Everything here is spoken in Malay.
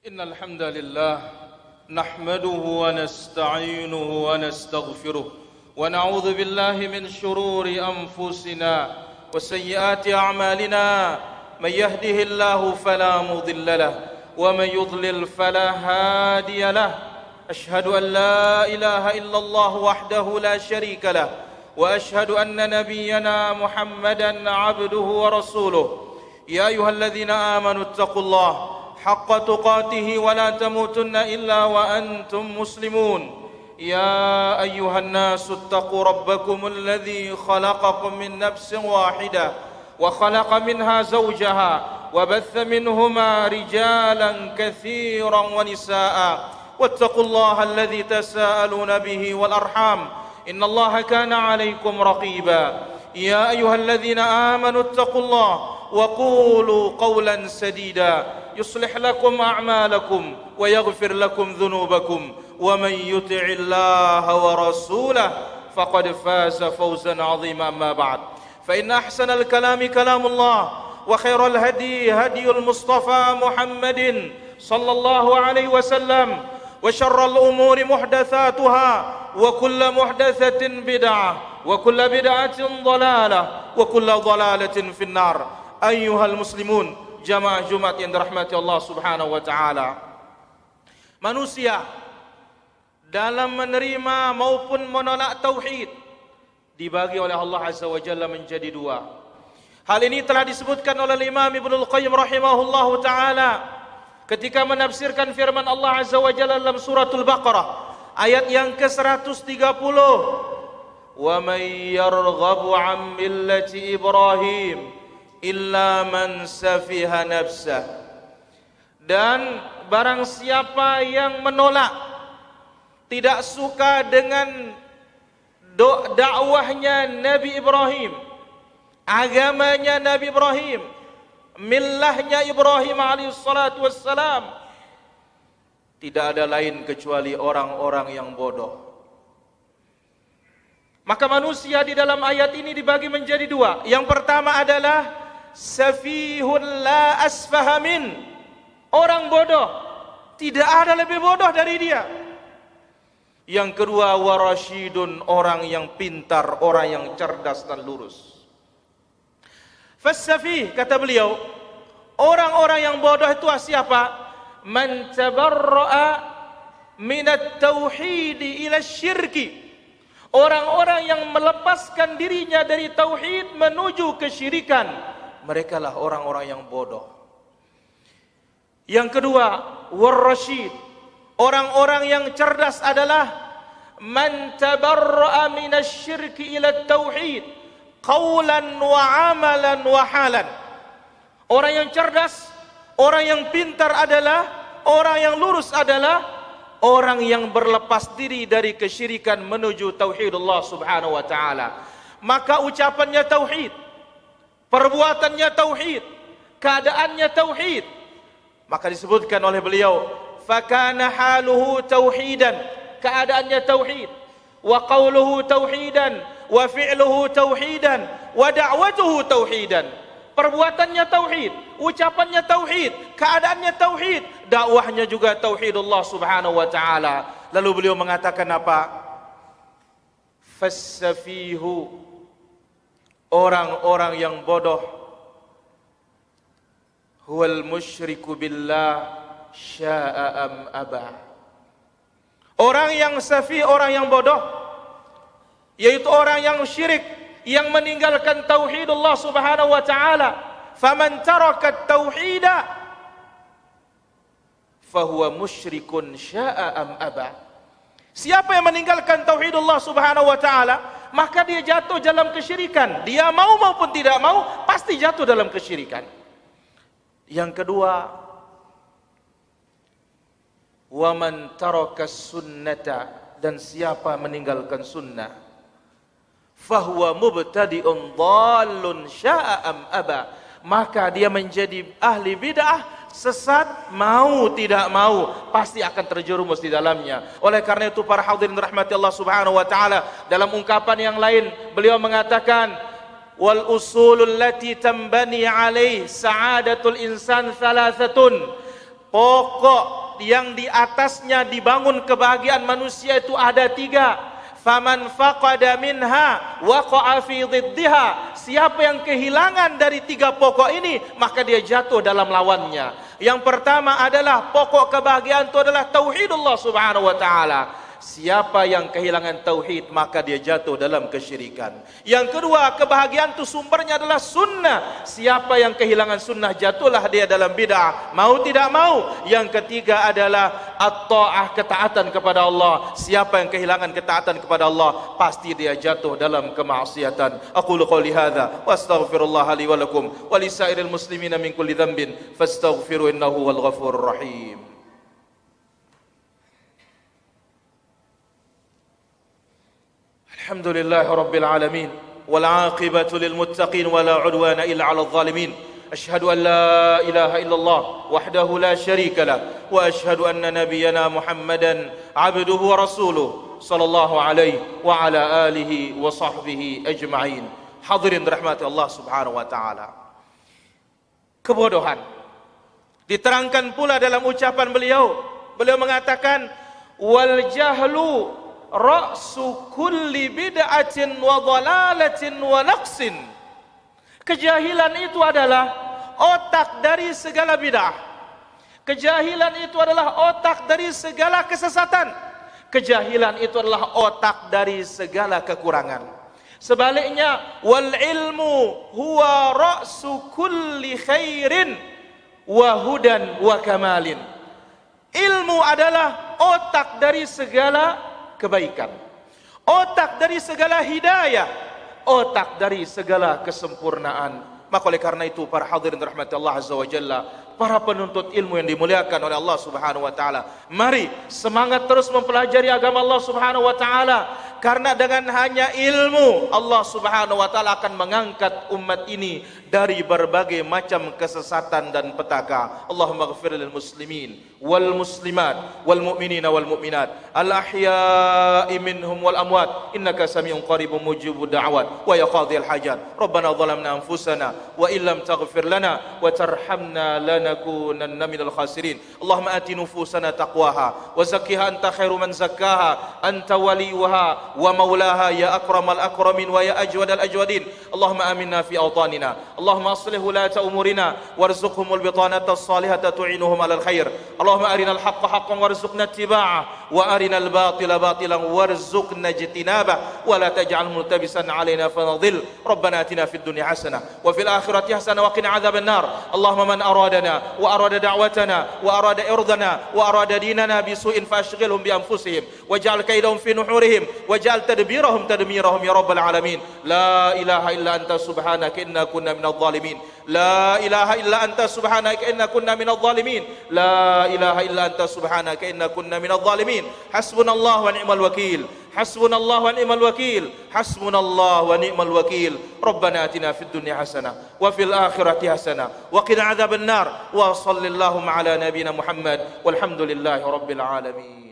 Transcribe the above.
إن الحمد لله نحمده ونستعينه ونستغفره ونعوذ بالله من شرور أنفسنا وسيئات أعمالنا من يهده الله فلا مضل له ومن يضلل فلا هادي له أشهد أن لا إله إلا الله وحده لا شريك له وأشهد أن نبينا محمدا عبده ورسوله يا أيها الذين آمنوا اتقوا الله حق تقاته ولا تموتن إلا وأنتم مسلمون يا أيها الناس اتقوا ربكم الذي خلقكم من نفس واحدة وخلق منها زوجها وبث منهما رجالا كثيرا ونساء واتقوا الله الذي تساءلون به والأرحام إن الله كان عليكم رقيبا يا أيها الذين آمنوا اتقوا الله وقولوا قولا سديدا يصلح لكم أعمالكم ويغفر لكم ذنوبكم ومن يطع الله ورسوله فقد فاز فوزا عظيما. أما بعد فإن أحسن الكلام كلام الله وخير الهدي هدي المصطفى محمد صلى الله عليه وسلم وشر الأمور محدثاتها وكل محدثة بدعة وكل بدعة ضلالة وكل ضلالة في النار. أيها المسلمون, jamaah Jumat yang dirahmati Allah Subhanahu wa taala. Manusia dalam menerima maupun menolak tauhid dibagi oleh Allah Azza wa Jalla menjadi dua. Hal ini telah disebutkan oleh Imam Ibnul Qayyim rahimahullahu taala ketika menafsirkan firman Allah Azza wa Jalla dalam suratul Baqarah ayat yang ke-130. Wa may yarghabu 'an millati Ibrahim illa man safiha nafsah. Dan barang siapa yang menolak, tidak suka dengan dakwahnya Nabi Ibrahim, agamanya Nabi Ibrahim, millahnya Ibrahim alaihissalatu wassalam, tidak ada lain kecuali orang-orang yang bodoh. Maka manusia di dalam ayat ini dibagi menjadi dua. Yang pertama adalah safihun la asfahamin, orang bodoh, tidak ada lebih bodoh dari dia. Yang kedua warasyidun, orang yang pintar, orang yang cerdas dan lurus. Fasafih, kata beliau, orang-orang yang bodoh itu siapa? Man tabarra'a minat tauhidi ila syirki, orang-orang yang melepaskan dirinya dari tauhid menuju kesyirikan. Mereka lah orang-orang yang bodoh. Yang kedua, war-rasyid, orang-orang yang cerdas adalah man tabarra'a minasyirki ila tauhid qawlan wa amalan wa halan. Orang yang cerdas, orang yang pintar adalah, orang yang lurus adalah orang yang berlepas diri dari kesyirikan menuju tauhidullah subhanahu wa ta'ala. Maka ucapannya tauhid, perbuatannya tauhid, keadaannya tauhid. Maka disebutkan oleh beliau, fakana haluhu tauhidan, keadaannya tauhid, wa qawluhu tauhidan, wa fi'luhu tauhidan, wa da'watuhu tauhidan. Perbuatannya tauhid, ucapannya tauhid, keadaannya tauhid, dakwahnya juga tauhidullah subhanahu wa ta'ala. Lalu beliau mengatakan apa? Fassafihu, orang-orang yang bodoh, huwal musyriku billah sya'a am aba. Orang yang safih, orang yang bodoh, yaitu orang yang syirik, yang meninggalkan tauhidullah subhanahu wa ta'ala. Faman taraka tauhida fahuwa musyrikun sya'a am aba. Siapa yang meninggalkan tauhidullah subhanahu wa ta'ala, maka dia jatuh dalam kesyirikan. Dia mau maupun tidak mau, pasti jatuh dalam kesyirikan. Yang kedua, wa man taraka sunnata, dan siapa meninggalkan sunnah, fahuwa mubtadi'un dhallun sya'a am aba, maka dia menjadi ahli bid'ah, sesat, mau tidak mau pasti akan terjerumus di dalamnya. Oleh karena itu para hadirin rahmati Allah subhanahu wa ta'ala, dalam ungkapan yang lain beliau mengatakan, wal usulul lati tambani alaih sa'adatul insan thalathatun, pokok yang di atasnya dibangun kebahagiaan manusia itu ada 3. Faman faqada minha waqa'a fi dhiddiha. Siapa yang kehilangan dari 3 pokok ini, maka dia jatuh dalam lawannya. Yang pertama adalah pokok kebahagiaan itu adalah tauhidullah subhanahu wa ta'ala. Siapa yang kehilangan tauhid, maka dia jatuh dalam kesyirikan. Yang kedua, kebahagiaan itu sumbernya adalah sunnah. Siapa yang kehilangan sunnah, jatuhlah dia dalam bid'ah. Mau tidak mau. Yang ketiga adalah at-ta'ah, ketaatan kepada Allah. Siapa yang kehilangan ketaatan kepada Allah, pasti dia jatuh dalam kemaksiatan. Aqulu qouli hadza wa astaghfirullah li wa lakum wa lisairil muslimina min kulli dhanbin fastaghfiru innahu wal ghafurur rahim. الحمد لله رب العالمين والعاقبة للمتقين ولا عدوان إلا على الظالمين أشهد أن لا إله إلا الله وحده لا شريك له وأشهد أن نبينا محمدا عبده ورسوله صلى الله عليه وعلى آله وصحبه أجمعين. Hadirin rahmati Allah subhanahu wa ta'ala. Kebodohan diterangkan pula dalam ucapan beliau. Beliau mengatakan, wal jahlu ra'su kulli bid'atin wa dhalalatin wa naqsin. Kejahilan itu adalah otak dari segala bid'ah. Kejahilan itu adalah otak dari segala kesesatan. Kejahilan itu adalah otak dari segala kekurangan. Sebaliknya, wal ilmu huwa ra'su kulli khairin wa hudan wa kamalin. Ilmu adalah otak dari segala kebaikan, otak dari segala hidayah, otak dari segala kesempurnaan. Maka oleh karena itu, para hadirin rahmati Allah azza wa jalla, para penuntut ilmu yang dimuliakan oleh Allah subhanahu wa ta'ala, mari semangat terus mempelajari agama Allah subhanahu wa ta'ala. Karena dengan hanya ilmu, Allah subhanahu wa ta'ala akan mengangkat umat ini dari berbagai macam kesesatan dan petaka. Allahumma ghafir lil muslimin wal muslimat wal mu'minina wal mu'minat al ahya'i minhum wal amwat innaka sami'un qaribun mujibud da'wat wa ya qadhil hajat. Rabbana zalamna anfusana wa illam taghfir lana wa tarhamna lanakunanna minal khasirin. Allahumma ati nufusana taqwaha wa zakkiha anta khairu man zakkaha anta waliyuha wa maulaha ya akramal akramin wa ya ajwadal ajwadin. Allahumma aminna fi awtanina. Allahumma aslih wulata umurina warzuqhumul bitanata as-salihata tu'inuhum 'alal khair. Allahumma arinal haqqa haqqan warzuqna ittiba'ah wa arinal batila batilan warzuqna ijtinabah wa la taj'al multabisan 'alaina fanadhil. Rabbana atina fid dunya hasanah wa fil akhirati hasanah wa qina 'adzaban nar. Allahumma man aradana wa arada da'watana wa arada irdana wa arada dinana bisu'in fashghilhum bi anfusihim waj'al kaydahum fi nuhurihim waj'al tadbirahum tadmirahum ya rabbal alamin. La ilaha illa anta subhanaka inna kunna minadh dhalimin. La ilaha illa anta subhanaka inna kunna minadh dhalimin. La ilaha illa anta subhanaka inna kunna minadh dhalimin. Hasbunallahu wa ni'mal wakil. Hasbunallahu wa ni'mal wakil. Hasbunallahu wa ni'mal wakil. Rabbana atina fid dunya hasanah wa fil akhirati hasanah wa qina adzaban nar. Wa sallallahu ala nabiyyina Muhammad walhamdulillahi rabbil alamin.